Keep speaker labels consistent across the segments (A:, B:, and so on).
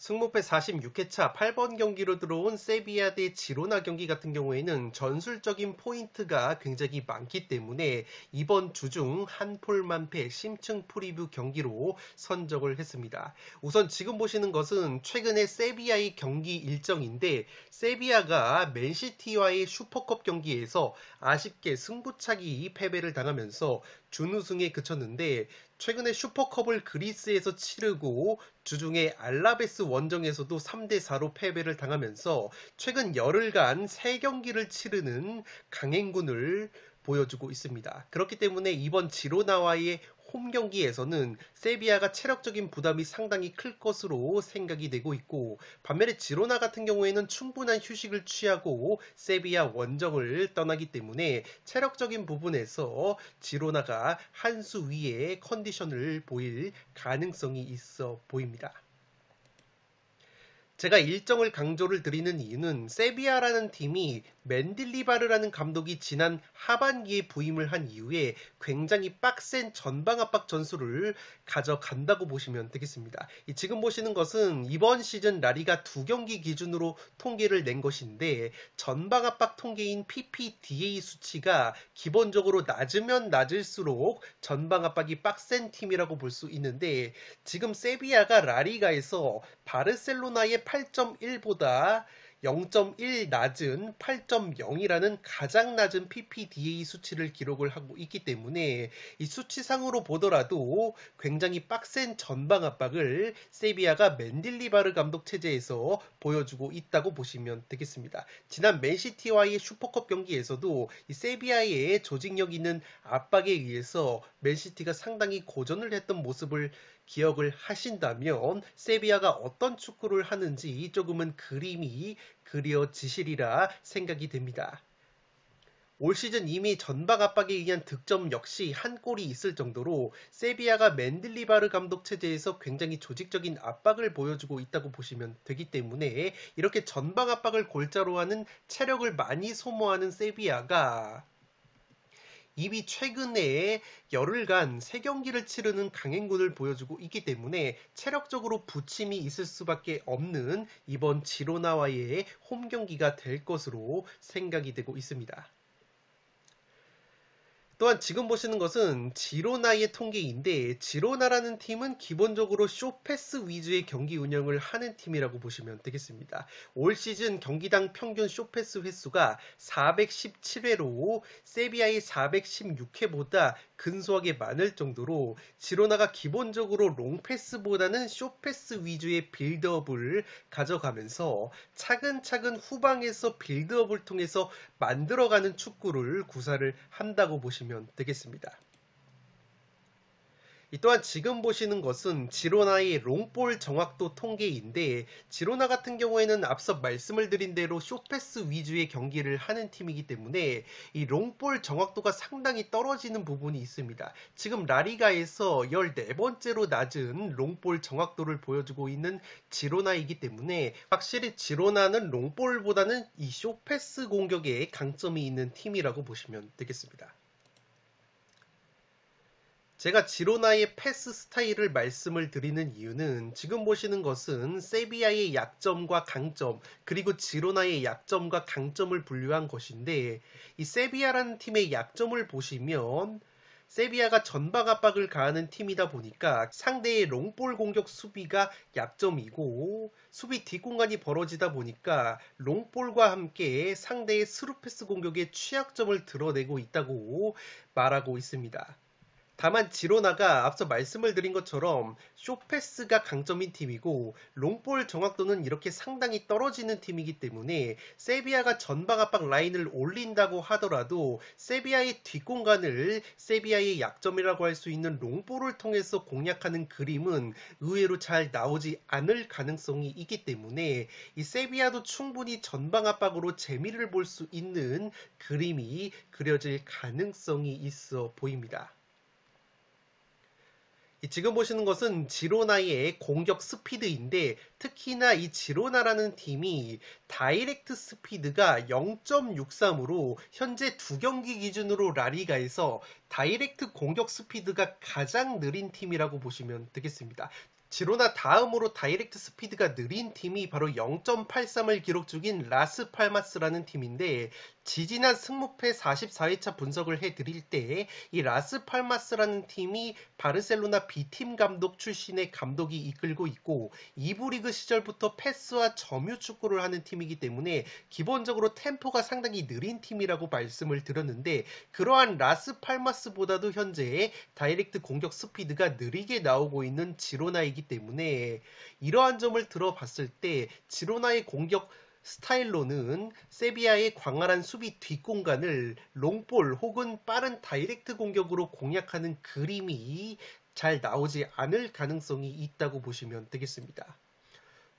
A: 승무패 46회차 8번 경기로 들어온 세비야 대 지로나 경기 같은 경우에는 전술적인 포인트가 굉장히 많기 때문에 이번 주 중 한 폴만패 심층 프리뷰 경기로 선정을 했습니다. 우선 지금 보시는 것은 최근에 세비야의 경기 일정인데, 세비야가 맨시티와의 슈퍼컵 경기에서 아쉽게 승부차기 패배를 당하면서 준우승에 그쳤는데, 최근에 슈퍼컵을 그리스에서 치르고 주중에 알라베스 원정에서도 3대4로 패배를 당하면서 최근 열흘간 3경기를 치르는 강행군을 보여주고 있습니다. 그렇기 때문에 이번 지로나와의 홈 경기에서는 세비야가 체력적인 부담이 상당히 클 것으로 생각이 되고 있고, 반면에 지로나 같은 경우에는 충분한 휴식을 취하고 세비야 원정을 떠나기 때문에 체력적인 부분에서 지로나가 한 수 위의 컨디션을 보일 가능성이 있어 보입니다. 제가 일정을 강조를 드리는 이유는 세비야라는 팀이 맨딜리바르라는 감독이 지난 하반기에 부임을 한 이후에 굉장히 빡센 전방 압박 전술을 가져간다고 보시면 되겠습니다. 지금 보시는 것은 이번 시즌 라리가 2경기 기준으로 통계를 낸 것인데, 전방 압박 통계인 PPDA 수치가 기본적으로 낮으면 낮을수록 전방 압박이 빡센 팀이라고 볼 수 있는데, 지금 세비야가 라리가에서 바르셀로나의 8.1보다 0.1 낮은 8.0이라는 가장 낮은 PPDA 수치를 기록을 하고 있기 때문에 이 수치상으로 보더라도 굉장히 빡센 전방 압박을 세비야가 맨딜리바르 감독 체제에서 보여주고 있다고 보시면 되겠습니다. 지난 맨시티와의 슈퍼컵 경기에서도 이 세비야의 조직력 있는 압박에 의해서 맨시티가 상당히 고전을 했던 모습을 기억을 하신다면 세비야가 어떤 축구를 하는지 조금은 그림이 그려지시리라 생각이 됩니다. 올 시즌 이미 전방 압박에 의한 득점 역시 한 골이 있을 정도로 세비야가 맨딜리바르 감독 체제에서 굉장히 조직적인 압박을 보여주고 있다고 보시면 되기 때문에, 이렇게 전방 압박을 골자로 하는 체력을 많이 소모하는 세비야가 이미 최근에 열흘간 3경기를 치르는 강행군을 보여주고 있기 때문에 체력적으로 부침이 있을 수밖에 없는 이번 지로나와의 홈 경기가 될 것으로 생각이 되고 있습니다. 또한 지금 보시는 것은 지로나의 통계인데, 지로나라는 팀은 기본적으로 쇼패스 위주의 경기 운영을 하는 팀이라고 보시면 되겠습니다. 올 시즌 경기당 평균 쇼패스 횟수가 417회로 세비야의 416회보다 근소하게 많을 정도로 지로나가 기본적으로 롱패스보다는 쇼패스 위주의 빌드업을 가져가면서 차근차근 후방에서 빌드업을 통해서 만들어가는 축구를 구사를 한다고 보시면 되겠습니다. 또한 지금 보시는 것은 지로나의 롱볼 정확도 통계인데, 지로나 같은 경우에는 앞서 말씀을 드린 대로 쇼패스 위주의 경기를 하는 팀이기 때문에 이 롱볼 정확도가 상당히 떨어지는 부분이 있습니다. 지금 라리가에서 14번째로 낮은 롱볼 정확도를 보여주고 있는 지로나이기 때문에 확실히 지로나는 롱볼보다는 이 쇼패스 공격에 강점이 있는 팀이라고 보시면 되겠습니다. 제가 지로나의 패스 스타일을 말씀을 드리는 이유는 지금 보시는 것은 세비야의 약점과 강점, 그리고 지로나의 약점과 강점을 분류한 것인데, 이 세비야라는 팀의 약점을 보시면 세비야가 전방 압박을 가하는 팀이다 보니까 상대의 롱볼 공격 수비가 약점이고, 수비 뒷공간이 벌어지다 보니까 롱볼과 함께 상대의 스루패스 공격의 취약점을 드러내고 있다고 말하고 있습니다. 다만 지로나가 앞서 말씀을 드린 것처럼 쇼패스가 강점인 팀이고 롱볼 정확도는 이렇게 상당히 떨어지는 팀이기 때문에 세비야가 전방 압박 라인을 올린다고 하더라도 세비야의 뒷공간을 세비야의 약점이라고 할 수 있는 롱볼을 통해서 공략하는 그림은 의외로 잘 나오지 않을 가능성이 있기 때문에 이 세비야도 충분히 전방 압박으로 재미를 볼 수 있는 그림이 그려질 가능성이 있어 보입니다. 지금 보시는 것은 지로나의 공격 스피드인데, 특히나 이 지로나라는 팀이 다이렉트 스피드가 0.63으로 현재 2경기 기준으로 라리가에서 다이렉트 공격 스피드가 가장 느린 팀이라고 보시면 되겠습니다. 지로나 다음으로 다이렉트 스피드가 느린 팀이 바로 0.83을 기록 중인 라스 팔마스라는 팀인데, 지지난 승무패 44회차 분석을 해드릴 때 이 라스 팔마스라는 팀이 바르셀로나 B팀 감독 출신의 감독이 이끌고 있고 2부 리그 시절부터 패스와 점유 축구를 하는 팀이기 때문에 기본적으로 템포가 상당히 느린 팀이라고 말씀을 드렸는데, 그러한 라스 팔마스보다도 현재 다이렉트 공격 스피드가 느리게 나오고 있는 지로나이기 때문에 이러한 점을 들어봤을 때 지로나의 공격 스타일로는 세비야의 광활한 수비 뒷공간을 롱볼 혹은 빠른 다이렉트 공격으로 공략하는 그림이 잘 나오지 않을 가능성이 있다고 보시면 되겠습니다.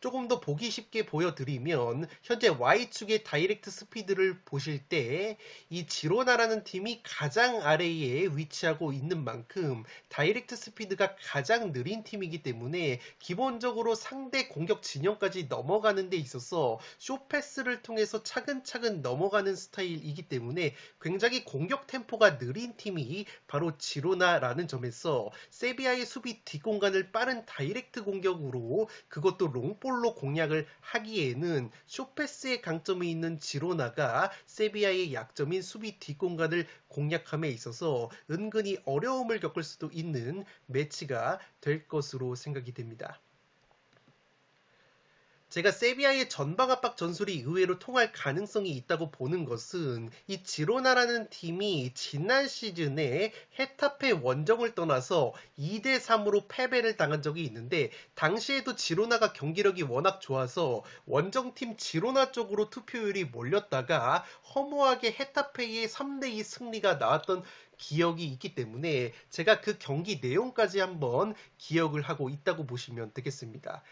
A: 조금 더 보기 쉽게 보여드리면 현재 Y축의 다이렉트 스피드를 보실 때 이 지로나라는 팀이 가장 아래에 위치하고 있는 만큼 다이렉트 스피드가 가장 느린 팀이기 때문에 기본적으로 상대 공격 진영까지 넘어가는 데 있어서 쇼패스를 통해서 차근차근 넘어가는 스타일이기 때문에 굉장히 공격 템포가 느린 팀이 바로 지로나라는 점에서 세비야의 수비 뒷공간을 빠른 다이렉트 공격으로, 그것도 롱볼로 공략을 하기에는 쇼패스의 강점이 있는 지로나가 세비야의 약점인 수비 뒷공간을 공략함에 있어서 은근히 어려움을 겪을 수도 있는 매치가 될 것으로 생각이 됩니다. 제가 세비야의 전방 압박 전술이 의외로 통할 가능성이 있다고 보는 것은 이 지로나라는 팀이 지난 시즌에 헤타페 원정을 떠나서 2대3으로 패배를 당한 적이 있는데, 당시에도 지로나가 경기력이 워낙 좋아서 원정팀 지로나 쪽으로 투표율이 몰렸다가 허무하게 헤타페의 3대2 승리가 나왔던 기억이 있기 때문에 제가 그 경기 내용까지 한번 기억을 하고 있다고 보시면 되겠습니다.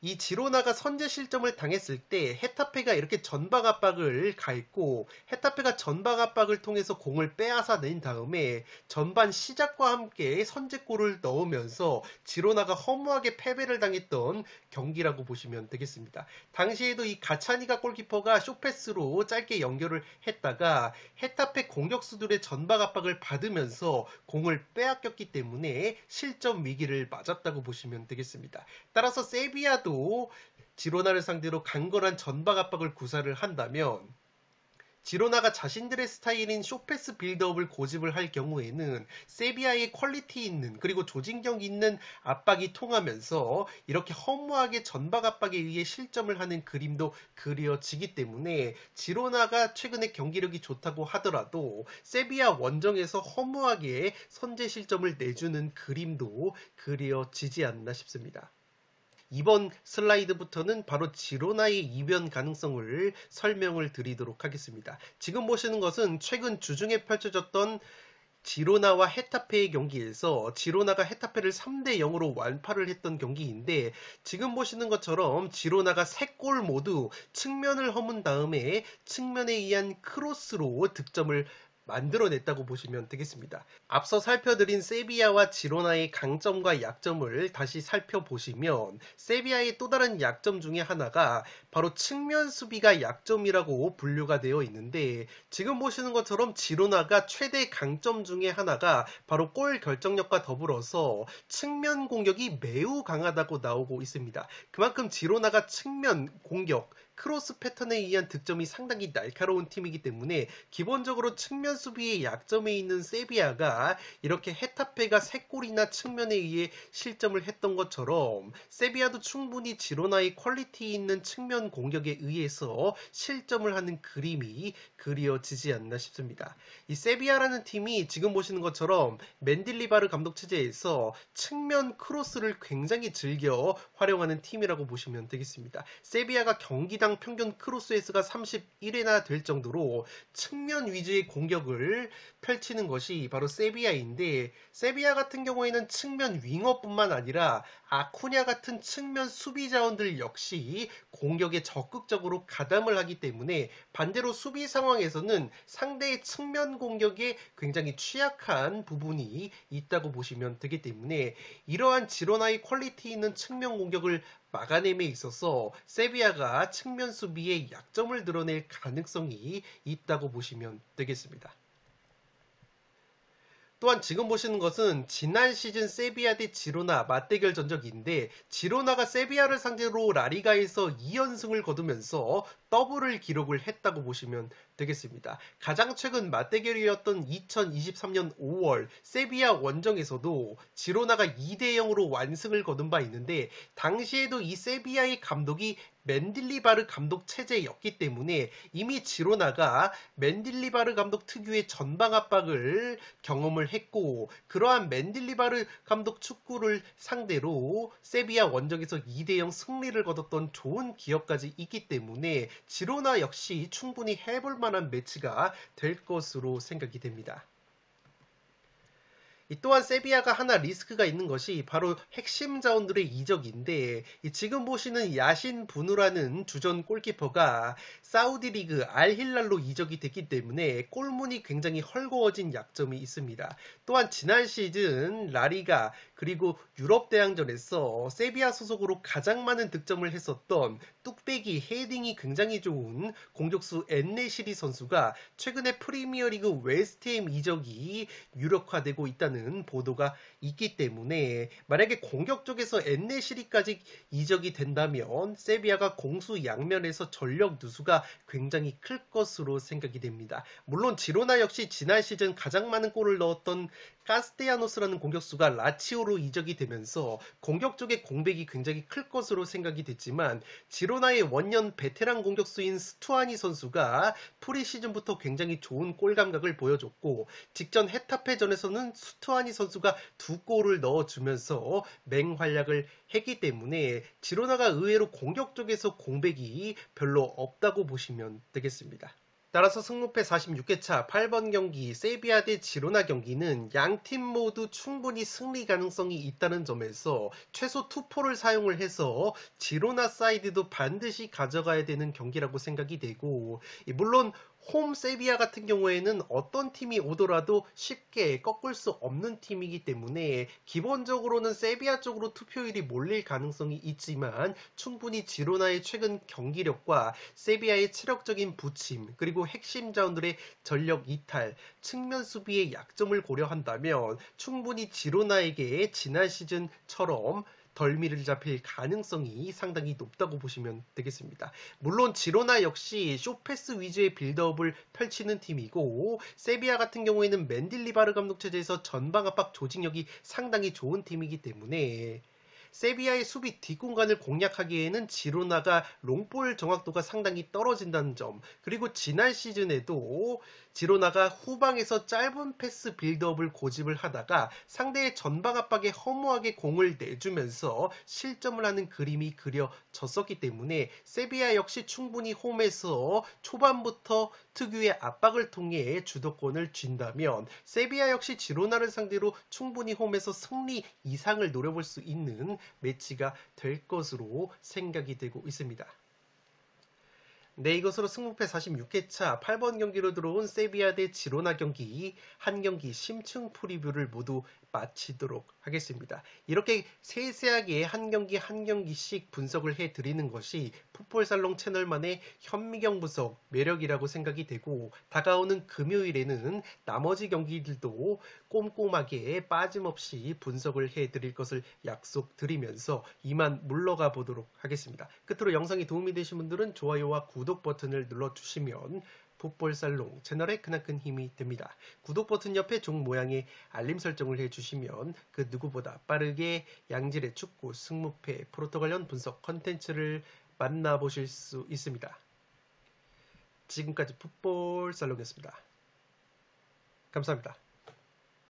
A: 이 지로나가 선제 실점을 당했을 때 헤타페가 이렇게 전방 압박을 가했고, 헤타페가 전방 압박을 통해서 공을 빼앗아 낸 다음에 전반 시작과 함께 선제골을 넣으면서 지로나가 허무하게 패배를 당했던 경기라고 보시면 되겠습니다. 당시에도 이 가차니가 골키퍼가 쇼패스로 짧게 연결을 했다가 헤타페 공격수들의 전방 압박을 받으면서 공을 빼앗겼기 때문에 실점 위기를 맞았다고 보시면 되겠습니다. 따라서 세비야도 지로나를 상대로 강건한 전방 압박을 구사를 한다면, 지로나가 자신들의 스타일인 쇼패스 빌드업을 고집을 할 경우에는 세비야의 퀄리티 있는, 그리고 조직력 있는 압박이 통하면서 이렇게 허무하게 전방 압박에 의해 실점을 하는 그림도 그려지기 때문에 지로나가 최근에 경기력이 좋다고 하더라도 세비야 원정에서 허무하게 선제 실점을 내주는 그림도 그려지지 않나 싶습니다. 이번 슬라이드부터는 바로 지로나의 이변 가능성을 설명을 드리도록 하겠습니다. 지금 보시는 것은 최근 주중에 펼쳐졌던 지로나와 헤타페의 경기에서 지로나가 헤타페를 3대0으로 완파를 했던 경기인데, 지금 보시는 것처럼 지로나가 3골 모두 측면을 허문 다음에 측면에 의한 크로스로 득점을 만들어냈다고 보시면 되겠습니다. 앞서 살펴드린 세비야와 지로나의 강점과 약점을 다시 살펴보시면 세비야의 또 다른 약점 중에 하나가 바로 측면 수비가 약점이라고 분류가 되어 있는데, 지금 보시는 것처럼 지로나가 최대 강점 중에 하나가 바로 골 결정력과 더불어서 측면 공격이 매우 강하다고 나오고 있습니다. 그만큼 지로나가 측면 공격, 크로스 패턴에 의한 득점이 상당히 날카로운 팀이기 때문에 기본적으로 측면 수비의 약점에 있는 세비야가 이렇게 헤타페가 3골이나 측면에 의해 실점을 했던 것처럼 세비야도 충분히 지로나의 퀄리티 있는 측면 공격에 의해서 실점을 하는 그림이 그려지지 않나 싶습니다. 이 세비야라는 팀이 지금 보시는 것처럼 맨딜리바르 감독 체제에서 측면 크로스를 굉장히 즐겨 활용하는 팀이라고 보시면 되겠습니다. 세비야가 경기당 평균 크로스 횟수가 31회나 될 정도로 측면 위주의 공격을 펼치는 것이 바로 세비야인데, 세비야 같은 경우에는 측면 윙어뿐만 아니라 아쿠냐 같은 측면 수비 자원들 역시 공격에 적극적으로 가담을 하기 때문에 반대로 수비 상황에서는 상대의 측면 공격에 굉장히 취약한 부분이 있다고 보시면 되기 때문에 이러한 지로나의 퀄리티 있는 측면 공격을 막아냄에 있어서 세비야가 측면 수비의 약점을 드러낼 가능성이 있다고 보시면 되겠습니다. 또한 지금 보시는 것은 지난 시즌 세비야 대 지로나 맞대결 전적인데 지로나가 세비야를 상대로 라리가에서 2연승을 거두면서 더블을 기록을 했다고 보시면 되겠습니다. 가장 최근 맞대결이었던 2023년 5월 세비야 원정에서도 지로나가 2대 0으로 완승을 거둔 바 있는데 당시에도 이 세비야의 감독이 맨딜리바르 감독 체제였기 때문에 이미 지로나가 맨딜리바르 감독 특유의 전방 압박을 경험을 했고 그러한 맨딜리바르 감독 축구를 상대로 세비야 원정에서 2대 0 승리를 거뒀던 좋은 기억까지 있기 때문에 지로나 역시 충분히 해볼 만한 매치가 될 것으로 생각이 됩니다. 또한 세비야가 하나 리스크가 있는 것이 바로 핵심 자원들의 이적인데 지금 보시는 야신 부누라는 주전 골키퍼가 사우디 리그 알힐랄로 이적이 됐기 때문에 골문이 굉장히 헐거워진 약점이 있습니다. 또한 지난 시즌 라리가 그리고 유럽 대항전에서 세비야 소속으로 가장 많은 득점을 했었던 뚝배기 헤딩이 굉장히 좋은 공격수 엔네시리 선수가 최근에 프리미어리그 웨스트햄 이적이 유력화되고 있다는 보도가 있기 때문에 만약에 공격 쪽에서 엔네시리까지 이적이 된다면 세비야가 공수 양면에서 전력 누수가 굉장히 클 것으로 생각이 됩니다. 물론 지로나 역시 지난 시즌 가장 많은 골을 넣었던 카스테야노스라는 공격수가 라치오로 이적이 되면서 공격 쪽의 공백이 굉장히 클 것으로 생각이 됐지만 지로나의 원년 베테랑 공격수인 스투아니 선수가 프리시즌부터 굉장히 좋은 골 감각을 보여줬고 직전 헤타페전에서는 스투아니 선수가 2골을 넣어주면서 맹활약을 했기 때문에 지로나가 의외로 공격 쪽에서 공백이 별로 없다고 보시면 되겠습니다. 따라서 승무패 46회차 8번 경기 세비야 대 지로나 경기는 양팀 모두 충분히 승리 가능성이 있다는 점에서 최소 투포를 사용을 해서 지로나 사이드도 반드시 가져가야 되는 경기라고 생각이 되고 물론 홈 세비야 같은 경우에는 어떤 팀이 오더라도 쉽게 꺾을 수 없는 팀이기 때문에 기본적으로는 세비야 쪽으로 투표율이 몰릴 가능성이 있지만 충분히 지로나의 최근 경기력과 세비야의 체력적인 부침 그리고 핵심 자원들의 전력 이탈, 측면 수비의 약점을 고려한다면 충분히 지로나에게 지난 시즌처럼 덜미를 잡힐 가능성이 상당히 높다고 보시면 되겠습니다. 물론 지로나 역시 쇼패스 위주의 빌드업을 펼치는 팀이고 세비야 같은 경우에는 맨딜리바르 감독 체제에서 전방 압박 조직력이 상당히 좋은 팀이기 때문에 세비야의 수비 뒷공간을 공략하기에는 지로나가 롱볼 정확도가 상당히 떨어진다는 점 그리고 지난 시즌에도 지로나가 후방에서 짧은 패스 빌드업을 고집을 하다가 상대의 전방 압박에 허무하게 공을 내주면서 실점을 하는 그림이 그려졌었기 때문에 세비야 역시 충분히 홈에서 초반부터 특유의 압박을 통해 주도권을 쥔다면 세비야 역시 지로나를 상대로 충분히 홈에서 승리 이상을 노려볼 수 있는 매치가 될 것으로 생각이 되고 있습니다. 네, 이것으로 승무패 46회차 8번 경기로 들어온 세비야 대 지로나 경기 한 경기 심층 프리뷰를 모두 마치도록 하겠습니다. 이렇게 세세하게 한 경기 한 경기씩 분석을 해드리는 것이 풋볼살롱 채널만의 현미경 분석 매력이라고 생각이 되고 다가오는 금요일에는 나머지 경기들도 꼼꼼하게 빠짐없이 분석을 해드릴 것을 약속드리면서 이만 물러가 보도록 하겠습니다. 끝으로 영상이 도움이 되신 분들은 좋아요와 구독 버튼을 눌러주시면 풋볼살롱 채널에 크나큰 힘이 됩니다. 구독 버튼 옆에 종 모양의 알림 설정을 해주시면 그 누구보다 빠르게 양질의 축구, 승무패, 프로토 관련 분석 컨텐츠를 만나보실 수 있습니다. 지금까지 풋볼살롱이었습니다. 감사합니다.